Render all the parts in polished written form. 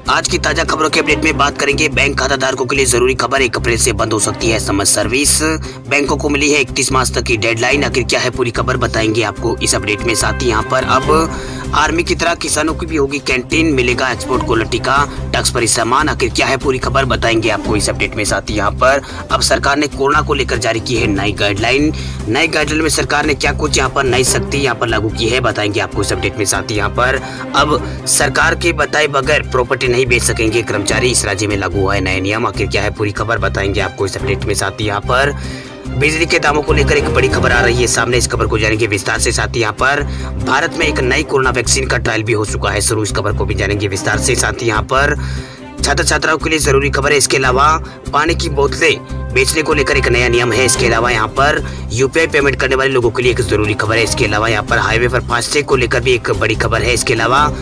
आज की ताजा खबरों के अपडेट में बात करेंगे। बैंक खाता धारकों के लिए जरूरी खबर, 1 अप्रैल से बंद हो सकती है एसएमएस सर्विस। बैंकों को मिली है 31 मार्च तक की डेडलाइन। आखिर क्या है पूरी खबर बताएंगे आपको इस अपडेट में। साथ ही यहाँ पर अब आर्मी की तरह किसानों की भी होगी कैंटीन, मिलेगा एक्सपोर्ट क्वालिटी का टैक्स फ्री सामान। आखिर क्या है पूरी खबर बताएंगे आपको इस अपडेट में। साथ ही यहाँ पर अब सरकार ने कोरोना को लेकर जारी की है नई गाइडलाइन। नई गाइडलाइन में सरकार ने क्या कुछ यहाँ पर नई सख्ती यहाँ पर लागू की है बताएंगे आपको इस अपडेट में। साथ ही यहाँ पर अब सरकार के बताए बगैर प्रॉपर्टी नहीं बेच सकेंगे कर्मचारी, इस राज्य में लागू हुआ है नया नियम। आखिर क्या है पूरी खबर बताएंगे आपको इस अपडेट में। साथ ही यहाँ पर बिजली के दामों को लेकर एक बड़ी खबर आ रही है सामने, इस खबर को जानेंगे विस्तार से। साथ ही यहाँ पर भारत में एक नई कोरोना वैक्सीन का ट्रायल भी हो चुका है शुरू, इस खबर को भी जानेंगे विस्तार से। साथ ही यहाँ पर छात्र छात्राओं के लिए जरूरी खबर है। इसके अलावा पानी की बोतलें बेचने को लेकर एक नया नियम है। इसके अलावा यहाँ पर यूपीआई पेमेंट करने वाले लोगों के लिए एक जरूरी खबर है। इसके अलावा यहाँ पर हाईवे पर फास्टैग को लेकर भी एक बड़ी खबर है। इसके अलावा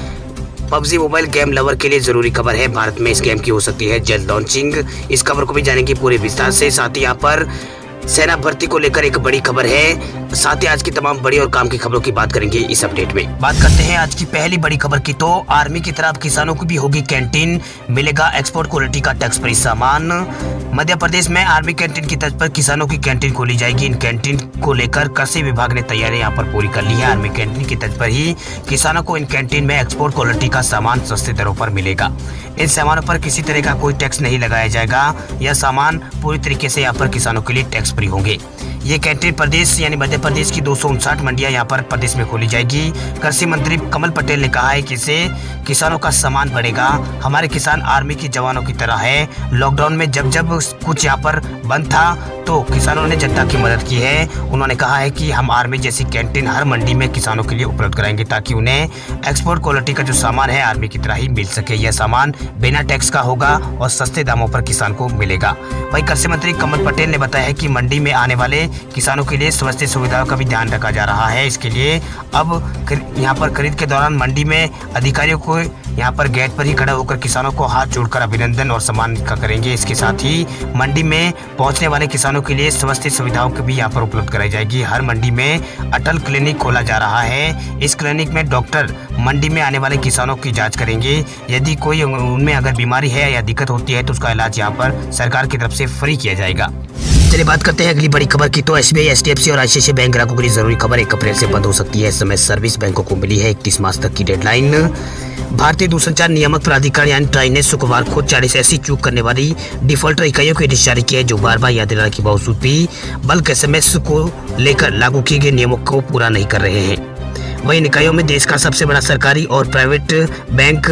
पबजी मोबाइल गेम लवर के लिए जरूरी खबर है, भारत में इस गेम की हो सकती है जल्द लॉन्चिंग, इस खबर को भी जानेंगे पूरे विस्तार से। साथ ही यहाँ पर सेना भर्ती को लेकर एक बड़ी खबर है। साथ ही आज की तमाम बड़ी और काम की खबरों की बात करेंगे इस अपडेट में। बात करते हैं आज की पहली बड़ी खबर की, तो आर्मी की तरफ किसानों को भी होगी कैंटीन, मिलेगा एक्सपोर्ट क्वालिटी का टैक्स फ्री सामान। मध्य प्रदेश में आर्मी कैंटीन की तर्ज पर किसानों की कैंटीन खोली जाएगी। इन कैंटीन को लेकर कृषि विभाग ने तैयारी यहाँ पर पूरी कर ली है। आर्मी कैंटीन की तर्ज पर ही किसानों को इन कैंटीन में एक्सपोर्ट क्वालिटी का सामान सस्ते दरों पर मिलेगा। इन सामानों पर किसी तरह का कोई टैक्स नहीं लगाया जाएगा। यह सामान पूरी तरीके से यहाँ पर किसानों के लिए टैक्स फ्री होंगे। ये कैंटीन प्रदेश यानी मध्य प्रदेश की 259 मंडियां यहाँ पर प्रदेश में खोली जाएगी। कृषि मंत्री कमल पटेल ने कहा है कि इससे किसानों का सम्मान बढ़ेगा। हमारे किसान आर्मी के जवानों की तरह है। लॉकडाउन में जब कुछ यहाँ पर बंद था तो किसानों ने जनता की मदद की है। उन्होंने कहा है कि हम आर्मी जैसी कैंटीन हर मंडी में किसानों के लिए उपलब्ध कराएंगे ताकि उन्हें एक्सपोर्ट क्वालिटी का जो सामान है आर्मी की तरह ही मिल सके। यह सामान बिना टैक्स का होगा और सस्ते दामों पर किसान को मिलेगा। वहीं कृषि मंत्री कमल पटेल ने बताया है कि मंडी में आने वाले किसानों के लिए स्वास्थ्य सुविधाओं का भी ध्यान रखा जा रहा है। इसके लिए अब यहाँ पर खरीद के दौरान मंडी में अधिकारियों को यहाँ पर गेट पर ही खड़ा होकर किसानों को हाथ जोड़कर अभिनंदन और सम्मान का करेंगे। इसके साथ ही मंडी में पहुँचने वाले किसानों के लिए स्वास्थ्य सुविधाओं की भी यहाँ पर उपलब्ध कराई जाएगी। हर मंडी में अटल क्लिनिक खोला जा रहा है। इस क्लिनिक में डॉक्टर मंडी में आने वाले किसानों की जाँच करेंगे। यदि कोई उनमें अगर बीमारी है या दिक्कत होती है तो उसका इलाज यहाँ पर सरकार की तरफ से फ्री किया जाएगा। चलिए बात करते हैं अगली बड़ी खबर की, तो एसबीआई, एचडीएफसी और आईसीआईसीआई बैंक ग्राहकों के लिए जरूरी खबर, 1 अप्रैल से बंद हो सकती है एसएमएस सर्विस। बैंकों को मिली है 31 मार्च तक की डेडलाइन। भारतीय दूरसंचार नियामक प्राधिकरण यानी ट्राई ने शुक्रवार को 40 ऐसी चूक करने वाली डिफॉल्टर इकाइयों को नोटिस जारी किया है जो बार बार याद दिलाने के बावजूद भी बल्क एसएमएस को लेकर लागू किए गए नियमों को पूरा नहीं कर रहे हैं। वहीं इकाइयों में देश का सबसे बड़ा सरकारी और प्राइवेट बैंक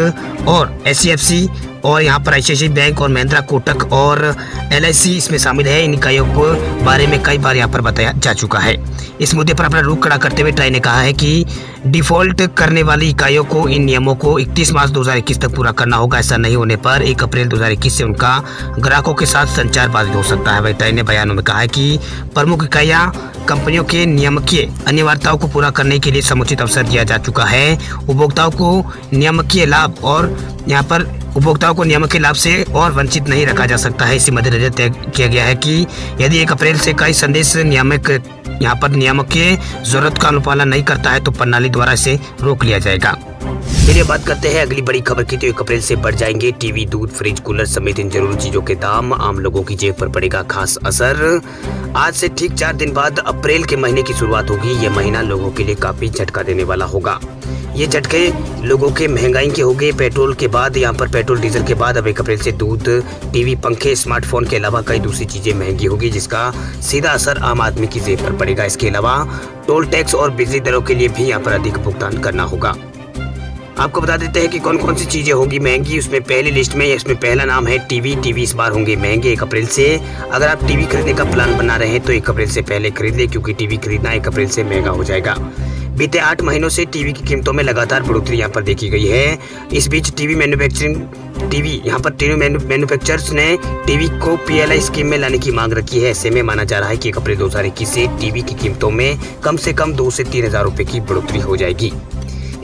और एचडीएफसी और यहाँ पर आईसीआईसीआई बैंक और महिंद्रा, कोटक और एलआईसी इसमें शामिल है। इन इकाइयों के बारे में कई बार यहाँ पर बताया जा चुका है। इस मुद्दे पर अपना रुख खड़ा करते हुए ट्राई ने कहा है कि डिफॉल्ट करने वाली इकाइयों को इन नियमों को 31 मार्च 2021 तक पूरा करना होगा। ऐसा नहीं होने पर 1 अप्रैल 2021 से उनका ग्राहकों के साथ संचार बाधित हो सकता है। वही ट्राई ने बयानों में कहा है कि प्रमुख इकाइयां कंपनियों के नियामकीय अनिवार्यताओं को पूरा करने के लिए समुचित अवसर दिया जा चुका है। उपभोक्ताओं को नियामकीय लाभ और यहाँ पर उपभोक्ताओं को नियामकीय लाभ से और वंचित नहीं रखा जा सकता है। इसी मद्देनजर तय किया गया है कि यदि 1 अप्रैल से कई संदेश नियामक की जरूरत का अनुपालन नहीं करता है तो प्रणाली द्वारा इसे रोक लिया जाएगा। फिर बात करते हैं अगली बड़ी खबर की, तो 1 अप्रैल से बढ़ जाएंगे टीवी, दूध, फ्रिज, कूलर समेत इन जरूरी चीजों के दाम। आम लोगों की जेब पर पड़ेगा खास असर। आज से ठीक 4 दिन बाद अप्रैल के महीने की शुरुआत होगी। यह महीना लोगों के लिए काफी झटका देने वाला होगा। ये झटके लोगों के महंगाई के हो गए। पेट्रोल के बाद यहाँ पर पेट्रोल डीजल के बाद अब 1 अप्रैल से दूध, टीवी, पंखे, स्मार्टफोन के अलावा कई दूसरी चीजें महंगी होगी जिसका सीधा असर आम आदमी की जेब पर पड़ेगा। इसके अलावा टोल टैक्स और बिजली दरों के लिए भी यहाँ पर अधिक भुगतान करना होगा। आपको बता देते हैं कि कौन कौन सी चीजें होगी महंगी। उसमें पहली लिस्ट में इसमें पहला नाम है टीवी। टीवी इस बार होंगे महंगे 1 अप्रैल से। अगर आप टीवी खरीदने का प्लान बना रहे हैं तो 1 अप्रैल से पहले खरीद ले, क्योंकि टीवी खरीदना 1 अप्रैल से महंगा हो जाएगा। बीते 8 महीनों से टीवी की कीमतों में लगातार बढ़ोतरी यहाँ पर देखी गई है। इस बीच टीवी मैन्युफैक्चरर्स ने टीवी को पीएलआई स्कीम में लाने की मांग रखी है। ऐसे में माना जा रहा है कि 1 अप्रैल 2021 से टीवी की कीमतों में कम से कम 2 से 3 हजार रुपए की बढ़ोतरी हो जाएगी।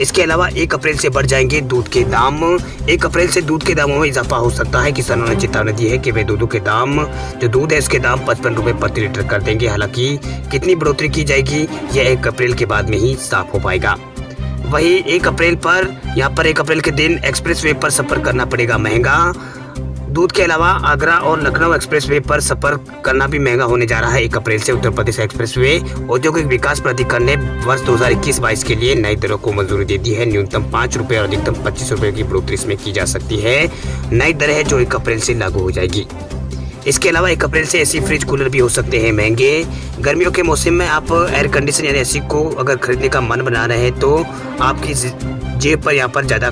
इसके अलावा 1 अप्रैल से बढ़ जाएंगे दूध के दाम। 1 अप्रैल से दूध के दामों में इजाफा हो सकता है। किसानों ने चेतावनी दी है कि वे दूध के दाम जो दूध है इसके दाम 55 रुपए प्रति लीटर कर देंगे। हालांकि कितनी बढ़ोतरी की जाएगी यह 1 अप्रैल के बाद में ही साफ हो पाएगा। वही 1 अप्रैल पर यहाँ पर 1 अप्रैल के दिन एक्सप्रेस वे पर सफ़र करना पड़ेगा महंगा। दूध के अलावा आगरा और लखनऊ एक्सप्रेसवे पर सफर करना भी महंगा होने जा रहा है 1 अप्रैल से। उत्तर प्रदेश एक्सप्रेसवे औद्योगिक विकास प्राधिकरण ने वर्ष 2021-22 के लिए नई दरों को मंजूरी दे दी है। न्यूनतम 5 रुपये और अधिकतम 25 रुपये की बढ़ोतरी इसमें की जा सकती है। नई दरें है जो 1 अप्रैल से लागू हो जाएगी। इसके अलावा 1 अप्रैल से एसी, फ्रिज, कूलर भी हो सकते हैं महंगे। गर्मियों के मौसम में आप एयर कंडीशन यानी एसी को अगर खरीदने का मन बना रहे हैं तो आपकी जेब पर ज़्यादा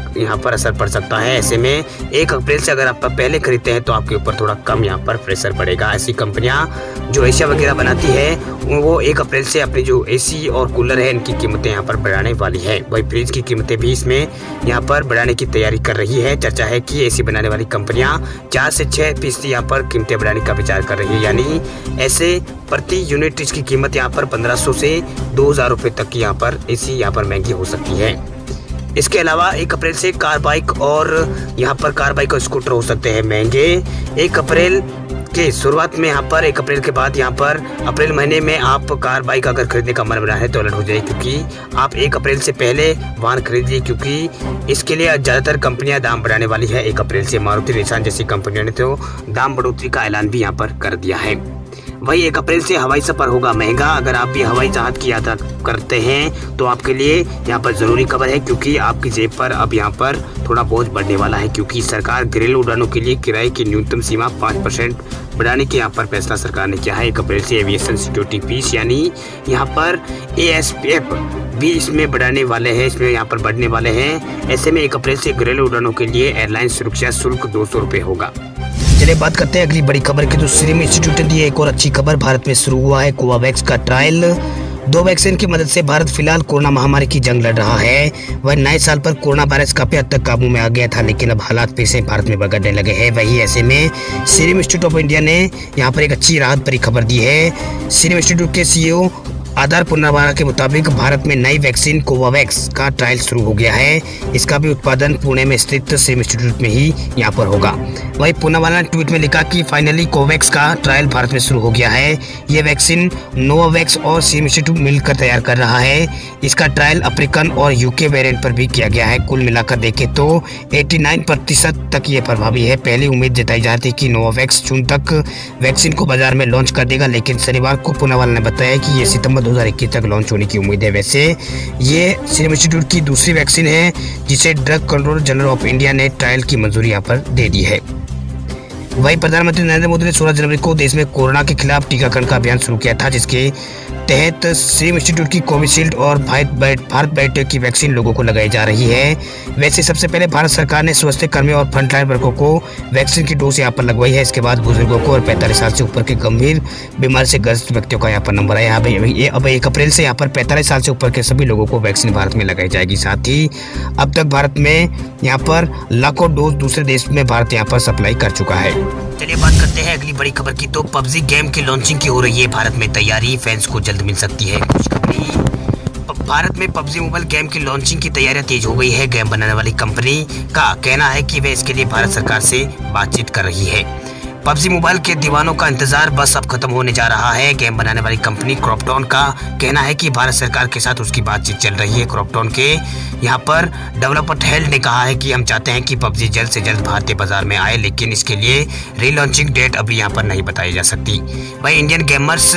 असर पड़ सकता है। ऐसे में 1 अप्रैल से अगर आप पहले खरीदते हैं तो आपके ऊपर थोड़ा कम यहाँ पर प्रेशर पड़ेगा। ऐसी कंपनियां जो एशिया वगैरह बनाती है वो 1 अप्रैल से अपनी जो एसी और कूलर है इनकी कीमतें यहाँ पर बढ़ाने वाली है। वही फ्रिज की कीमतें भी इसमें यहाँ पर बढ़ाने की तैयारी कर रही है। चर्चा है कि एसी बनाने वाली कंपनियां 4 से 6% यहाँ पर कीमतें बढ़ाने का विचार कर रही है। यानी ऐसे प्रति यूनिट इसकी कीमत यहाँ पर 1500 से 2000 रुपये तक की यहाँ पर एसी यहाँ पर महंगी हो सकती है। इसके अलावा 1 अप्रैल से कार बाइक और स्कूटर हो सकते हैं महंगे। 1 अप्रैल के शुरुआत में यहाँ पर 1 अप्रैल के बाद यहाँ पर अप्रैल महीने में आप कार बाइक अगर खरीदने का मन बना है तो अलर्ट हो जाए, क्योंकि आप 1 अप्रैल से पहले वाहन खरीदिए, क्योंकि इसके लिए ज़्यादातर कंपनियां दाम बढ़ाने वाली है 1 अप्रैल से। मारुति, निसान जैसी कंपनियों ने तो दाम बढ़ोतरी का ऐलान भी यहाँ पर कर दिया है। वही 1 अप्रैल से हवाई सफ़र होगा महंगा। अगर आप भी हवाई जहाज की यात्रा करते हैं तो आपके लिए यहाँ पर ज़रूरी खबर है, क्योंकि आपकी जेब पर अब यहाँ पर थोड़ा बोझ बढ़ने वाला है, क्योंकि सरकार घरेलू उड़ानों के लिए किराए की न्यूनतम सीमा 5% बढ़ाने के यहाँ पर फैसला सरकार ने किया है। 1 अप्रैल से एविएशन सिक्योरिटी फीस यानी यहाँ पर ASPF भी इसमें बढ़ाने वाले हैं, इसमें यहाँ पर बढ़ने वाले हैं। ऐसे में 1 अप्रैल से घरेलू उड़ानों के लिए एयरलाइन सुरक्षा शुल्क 200 रुपये होगा। चलिए बात करते हैं अगली बड़ी खबर की। तो सीरम इंस्टीट्यूट ने दी एक और अच्छी खबर। भारत में शुरू हुआ है कोवावैक्स का ट्रायल। 2 वैक्सीन की मदद से भारत फिलहाल कोरोना महामारी की जंग लड़ रहा है। वह नए साल पर कोरोना वायरस काफी हद तक काबू में आ गया था, लेकिन अब हालात फिर से भारत में बिगड़ने लगे हैं। वही ऐसे में सीरम इंस्टीट्यूट ऑफ इंडिया ने यहाँ पर एक अच्छी राहत भरी खबर दी है। सीरम इंस्टीट्यूट के CEO आधार पुनावाला के मुताबिक भारत में नई वैक्सीन कोवावैक्स का ट्रायल शुरू हो गया है। इसका भी उत्पादन पुणे में स्थित सीरम इंस्टीट्यूट में ही यहाँ पर होगा। वही पुनावाला ने ट्वीट में लिखा कि फाइनली कोवैक्स का ट्रायल भारत में शुरू हो गया है। ये वैक्सीन नोवावैक्स और सीरम इंस्टीट्यूट मिलकर तैयार कर रहा है। इसका ट्रायल अफ्रीकन और UK वेरिएंट पर भी किया गया है। कुल मिलाकर देखें तो 89% तक ये प्रभावी है। पहली उम्मीद जताई जा रही थी कि नोवावैक्स जून तक वैक्सीन को बाजार में लॉन्च कर देगा, लेकिन शनिवार को पुनावाला ने बताया कि ये सितंबर 2021 तक लॉन्च होने की उम्मीद है। वैसे ये सीरम इंस्टीट्यूट की दूसरी वैक्सीन है जिसे drug controller general of India ने ट्रायल की मंजूरी यहाँ पर दे दी है। वही प्रधानमंत्री नरेंद्र मोदी ने 16 जनवरी को देश में कोरोना के खिलाफ टीकाकरण का अभियान शुरू किया था, जिसके तहत सीरम इंस्टीट्यूट की कोविशील्ड और भारत बायोटेक की वैक्सीन लोगों को लगाई जा रही है। वैसे सबसे पहले भारत सरकार ने स्वास्थ्य कर्मियों और फ्रंटलाइन वर्गों को वैक्सीन की डोज यहाँ पर लगवाई है। इसके बाद बुजुर्गों को और 45 साल से ऊपर के गंभीर बीमारी से ग्रस्त व्यक्तियों का यहाँ पर नंबर आया। अब 1 अप्रैल से यहाँ पर 45 साल से ऊपर के सभी लोगों को वैक्सीन भारत में लगाई जाएगी। साथ ही अब तक भारत में यहाँ पर लाखों डोज दूसरे देश में भारत यहाँ पर सप्लाई कर चुका है। चलिए बात करते हैं अगली बड़ी खबर की। तो PUBG गेम की लॉन्चिंग की हो रही है भारत में तैयारी, फैंस को जल्द मिल सकती है खुशखबरी। भारत में PUBG मोबाइल गेम की लॉन्चिंग की तैयारियां तेज हो गई है। गेम बनाने वाली कंपनी का कहना है कि वे इसके लिए भारत सरकार से बातचीत कर रही है। PUBG मोबाइल के दीवानों का इंतजार बस अब खत्म होने जा रहा है। गेम बनाने वाली कंपनी क्रॉपटॉन का कहना है कि भारत सरकार के साथ उसकी बातचीत चल रही है। क्रॉपटॉन के यहाँ पर डेवलपर हेल्थ ने कहा है कि हम चाहते हैं कि PUBG जल्द से जल्द भारतीय बाजार में आए, लेकिन इसके लिए रीलॉन्चिंग डेट अभी यहाँ पर नहीं बताई जा सकती। वही इंडियन गेमर्स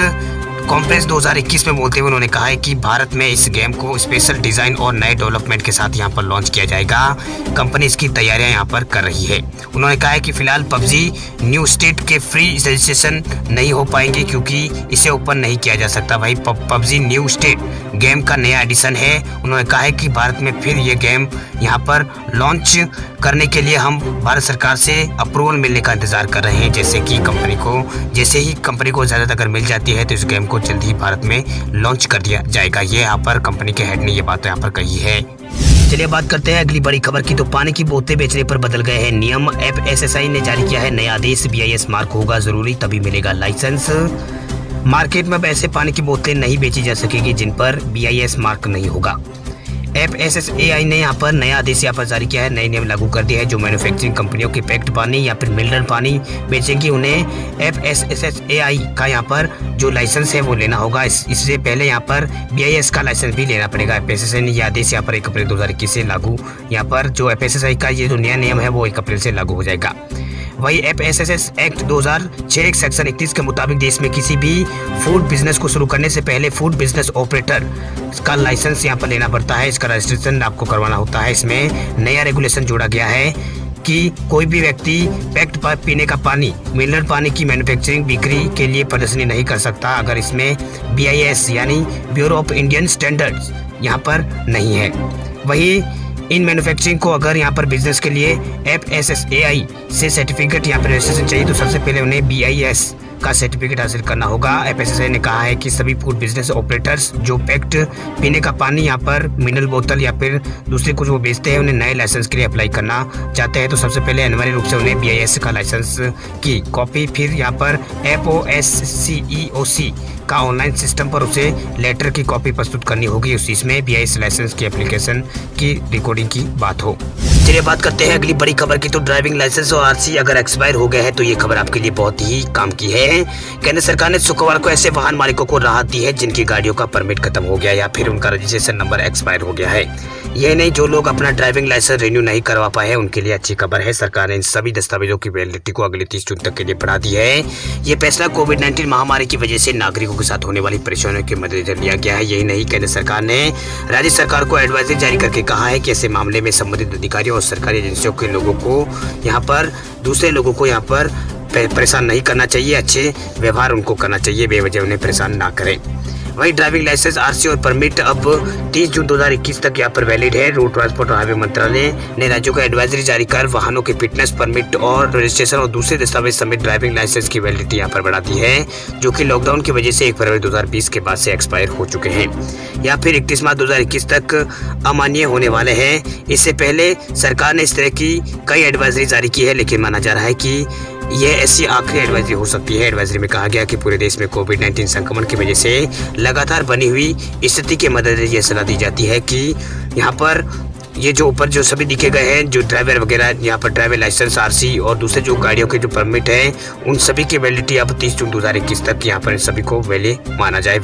कॉन्फ्रेंस 2021 में बोलते हुए उन्होंने कहा है कि भारत में इस गेम को स्पेशल डिज़ाइन और नए डेवलपमेंट के साथ यहाँ पर लॉन्च किया जाएगा। कंपनी इसकी तैयारियां यहाँ पर कर रही है। उन्होंने कहा है कि फिलहाल PUBG न्यू स्टेट के फ्री रजिस्ट्रेशन नहीं हो पाएंगे क्योंकि इसे ओपन नहीं किया जा सकता। भाई PUBG न्यू स्टेट गेम का नया एडिशन है। उन्होंने कहा है कि भारत में फिर ये गेम यहाँ पर लॉन्च करने के लिए हम भारत सरकार से अप्रूवल मिलने का इंतजार कर रहे हैं। जैसे ही कंपनी को इजाज़त अगर मिल जाती है तो इस गेम को जल्द ही भारत में लॉन्च कर दिया जाएगा। ये यहाँ पर कंपनी के हेड ने ये बात यहाँ पर कही है। चलिए बात करते हैं अगली बड़ी खबर की। तो पानी की बोतलें बेचने पर बदल गए हैं नियम। FSSAI ने जारी किया है नया आदेश। BIS मार्क होगा जरूरी तभी मिलेगा लाइसेंस। मार्केट में अब ऐसे पानी की बोतलें नहीं बेची जा सकेगी जिन पर BIS मार्क नहीं होगा। FSSAI ने यहाँ पर नया आदेश यहाँ पर जारी किया है, नए नियम लागू कर दिया है। जो मैन्युफैक्चरिंग कंपनियों की पैक्ड पानी या फिर मिनरल पानी बेचेंगी उन्हें FSSAI का यहाँ पर जो लाइसेंस है वो लेना होगा। इससे पहले यहाँ पर BIS का लाइसेंस भी लेना पड़ेगा। FSSAI ने यह आदेश यहाँ पर 1 अप्रैल 2021 से लागू, यहाँ पर जो FSSAI का ये जो नया नियम है वो 1 अप्रैल से लागू हो जाएगा। वही FSSAI एक्ट 2006 सेक्शन 31 के मुताबिक देश में किसी भी फूड बिजनेस को शुरू करने से पहले फूड बिजनेस ऑपरेटर का लाइसेंस यहाँ पर लेना पड़ता है। इसका रजिस्ट्रेशन आपको करवाना होता है। इसमें नया रेगुलेशन जोड़ा गया है कि कोई भी व्यक्ति पैक्ड पीने का पानी, मिनरल पानी की मैन्युफैक्चरिंग बिक्री के लिए प्रदर्शनी नहीं कर सकता अगर इसमें BIS यानी ब्यूरो ऑफ इंडियन स्टैंडर्ड्स यहाँ पर नहीं है। वही इन मैन्युफैक्चरिंग को अगर यहाँ पर बिजनेस के लिए FSSAI से सर्टिफिकेट यहाँ पर रजिस्ट्रेशन चाहिए तो सबसे पहले उन्हें BIS का सर्टिफिकेट हासिल करना होगा। FSSAI ने कहा है कि सभी फूड बिजनेस ऑपरेटर्स जो पैक्ड पीने का पानी यहाँ पर मिनरल बोतल या फिर दूसरे कुछ वो बेचते हैं, उन्हें नए लाइसेंस के लिए अप्लाई करना चाहते हैं तो सबसे पहले अनिवार्य रूप से उन्हें BIS का लाइसेंस की कॉपी, फिर यहाँ पर FOSCEOC का ऑनलाइन सिस्टम पर उसे लेटर की कॉपी प्रस्तुत करनी होगी। उस इसमें BIS लाइसेंस की एप्लीकेशन की रिकॉर्डिंग की बात हो। चलिए बात करते हैं अगली बड़ी खबर की। तो ड्राइविंग लाइसेंस और RC अगर एक्सपायर हो गया है तो ये खबर आपके लिए बहुत ही काम की है। केंद्र सरकार ने शुक्रवार को ऐसे वाहन मालिकों को राहत दी है जिनकी गाड़ियों का परमिट खत्म हो गया या फिर उनका रजिस्ट्रेशन नंबर एक्सपायर हो गया है। यह नहीं, जो लोग अपना ड्राइविंग लाइसेंस रिन्यू नहीं करवा पाए हैं उनके लिए अच्छी खबर है। सरकार ने इन सभी दस्तावेजों की वैलिडिटी को अगले 30 जून तक के लिए बढ़ा दी है। ये फैसला कोविड-19 महामारी की वजह से नागरिकों के साथ होने वाली परेशानियों के मद्देनजर लिया गया है। यही नहीं, केंद्र सरकार ने राज्य सरकार को एडवाइजरी जारी करके कहा है कि ऐसे मामले में संबंधित अधिकारियों और सरकारी एजेंसियों के लोगों को यहाँ पर दूसरे लोगों को यहाँ पर परेशान नहीं करना चाहिए। अच्छे व्यवहार उनको करना चाहिए, बेवजह उन्हें परेशान ना करें। वही ड्राइविंग लाइसेंस, RC और परमिट अब 30 जून 2021 तक यहाँ पर वैलिड है। रोड ट्रांसपोर्ट और हाईवे मंत्रालय ने राज्यों को एडवाइजरी जारी कर वाहनों के फिटनेस, परमिट और रजिस्ट्रेशन और दूसरे दस्तावेज समेत ड्राइविंग लाइसेंस की वैलिडिटी यहाँ पर बढ़ा दी है, जो कि लॉकडाउन की वजह से 1 फरवरी 2020 के बाद से एक्सपायर हो चुके हैं या फिर 31 मार्च 2021 तक अमान्य होने वाले हैं। इससे पहले सरकार ने इस तरह की कई एडवाइजरी जारी की है, लेकिन माना जा रहा है कि यह ऐसी आखिरी एडवाइजरी हो सकती है। एडवाइजरी में कहा गया कि पूरे देश में कोविड-19 संक्रमण की वजह से लगातार बनी हुई स्थिति के मद्देनजर यह सलाह दी जाती है कि यहाँ पर ये जो ऊपर जो सभी दिखे गए हैं, जो ड्राइवर वगैरह यहाँ पर ड्राइवर लाइसेंस, RC और दूसरे जो गाड़ियों के जो परमिट है, उन सभी की वैलिडिटी अब 30 जून 2021 तक यहाँ पर सभी को वैध माना जाए।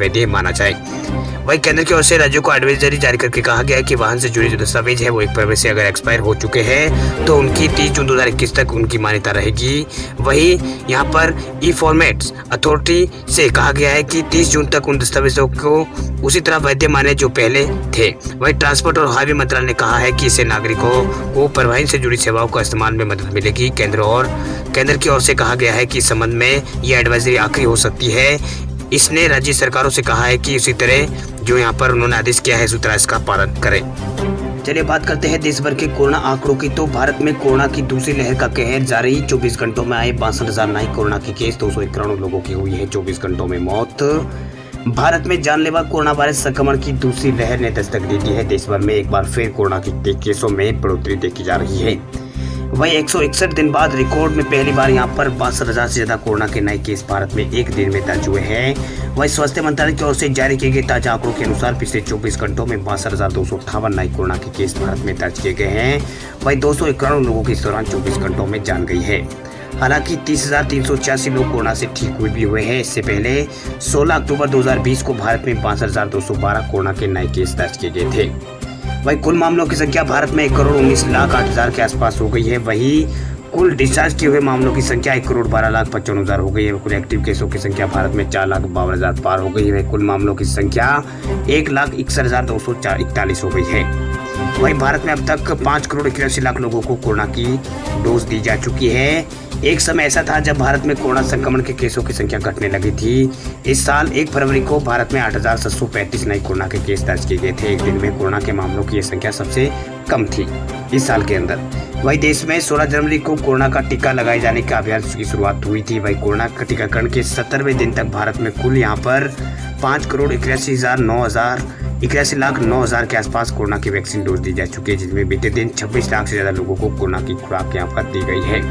वही केंद्र की ओर से राज्यों को एडवाइजरी जारी करके कहा गया है कि वाहन से जुड़े जो दस्तावेज है वो 1 फरवरी से अगर एक्सपायर हो चुके हैं तो उनकी 30 जून 2021 तक उनकी मान्यता रहेगी। वही यहाँ पर ई-फॉर्मेट्स अथॉरिटी से कहा गया है कि 30 जून तक उन दस्तावेजों को उसी तरह वैध माने जो पहले थे। वही ट्रांसपोर्ट और हाईवे मंत्रालय ने कहा है कि इससे नागरिकों को परिवहन से जुड़ी सेवाओं का इस्तेमाल में मदद मिलेगी। केंद्र की ओर से कहा गया है कि इस संबंध में यह एडवाइजरी आखिरी हो सकती है। इसने राज्य सरकारों से कहा है कि उसी तरह जो यहाँ पर उन्होंने आदेश किया है उसी तरह इसका पालन करें। चलिए बात करते हैं देश भर के कोरोना आंकड़ों की। तो भारत में कोरोना की दूसरी लहर का कहर जारी। 24 घंटों में आए 62,000 नए कोरोना के केस, 291 लोगों की हुई है 24 घंटों में मौत। भारत में जानलेवा कोरोना वायरस संक्रमण की दूसरी लहर ने दस्तक दे दी है। देश भर में एक बार फिर कोरोना के केसों में बढ़ोतरी देखी जा रही है। वही 161 दिन बाद रिकॉर्ड में पहली बार यहाँ पर 62,000 से ज्यादा कोरोना के नए केस भारत में एक दिन में दर्ज हुए हैं। वही स्वास्थ्य मंत्रालय की ओर से जारी किए गए ताजा आंकड़ों के अनुसार पिछले 24 घंटों में 62,258 नए कोरोना के केस भारत में दर्ज किए गए हैं। वही 291 लोगों की इस दौरान 24 घंटों में जान गई है। हालांकि 30,386 लोग कोरोना से ठीक हुए भी हुए हैं। इससे पहले 16 अक्टूबर 2020 को भारत में 62,212 कोरोना के नए केस दर्ज किए गए थे। वही कुल मामलों की संख्या भारत में 1,19,08,000 के आसपास हो गई है। वही कुल डिस्चार्ज किए हुए मामलों की संख्या 1,12,55,000 हो गई है। कुल एक्टिव केसों की संख्या भारत में 4,52,000 पार हो गई है। कुल मामलों की संख्या 1,61,241 हो गई है। वहीं भारत में अब तक 5,81,00,000 लोगों को कोरोना की डोज दी जा चुकी है। एक समय ऐसा था जब भारत में कोरोना संक्रमण के केसों की संख्या घटने लगी थी। इस साल 1 फरवरी को भारत में 8,735 नए कोरोना के केस दर्ज किए गए थे। एक दिन में कोरोना के मामलों की यह संख्या सबसे कम थी इस साल के अंदर। वही देश में 16 जनवरी को कोरोना का टीका लगाए जाने का अभियान की शुरुआत हुई थी। वही कोरोना का टीकाकरण के 70वें दिन तक भारत में कुल यहाँ पर 5,81,09,000 के आसपास कोरोना की वैक्सीन डोज दी जा चुकी है, जिसमें बीते दिन 26 लाख से ज्यादा लोगों को कोरोना की खुराक यहाँ पर दी गई है।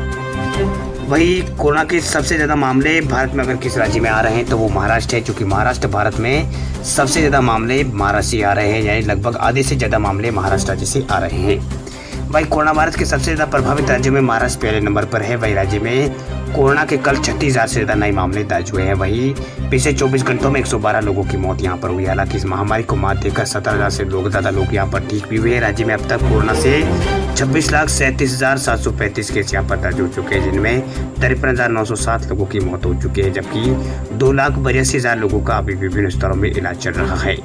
वही कोरोना के सबसे ज़्यादा मामले भारत में अगर किस राज्य में आ रहे हैं तो वो महाराष्ट्र है, क्योंकि महाराष्ट्र भारत में सबसे ज़्यादा मामले महाराष्ट्र से आ रहे हैं, यानी लगभग आधे से ज़्यादा मामले महाराष्ट्र राज्य से आ रहे हैं। वही कोरोना वायरस के सबसे ज़्यादा प्रभावित राज्यों में महाराष्ट्र पहले नंबर पर है। वही राज्य में कोरोना के कल 36,000 से ज़्यादा नए मामले दर्ज हुए हैं। वही पिछले 24 घंटों में 112 लोगों की मौत यहाँ पर हुई। हालांकि इस महामारी को मात देकर 17,000 से ज़्यादा लोग यहाँ पर ठीक भी हुए हैं। राज्य में अब तक कोरोना से 26,37,735 केस यहाँ पर दर्ज हो चुके हैं, जिनमें 53,907 लोगों की मौत हो चुकी है, जबकि 2,82,000 लोगों का अभी विभिन्न स्तरों में इलाज चल रहा है।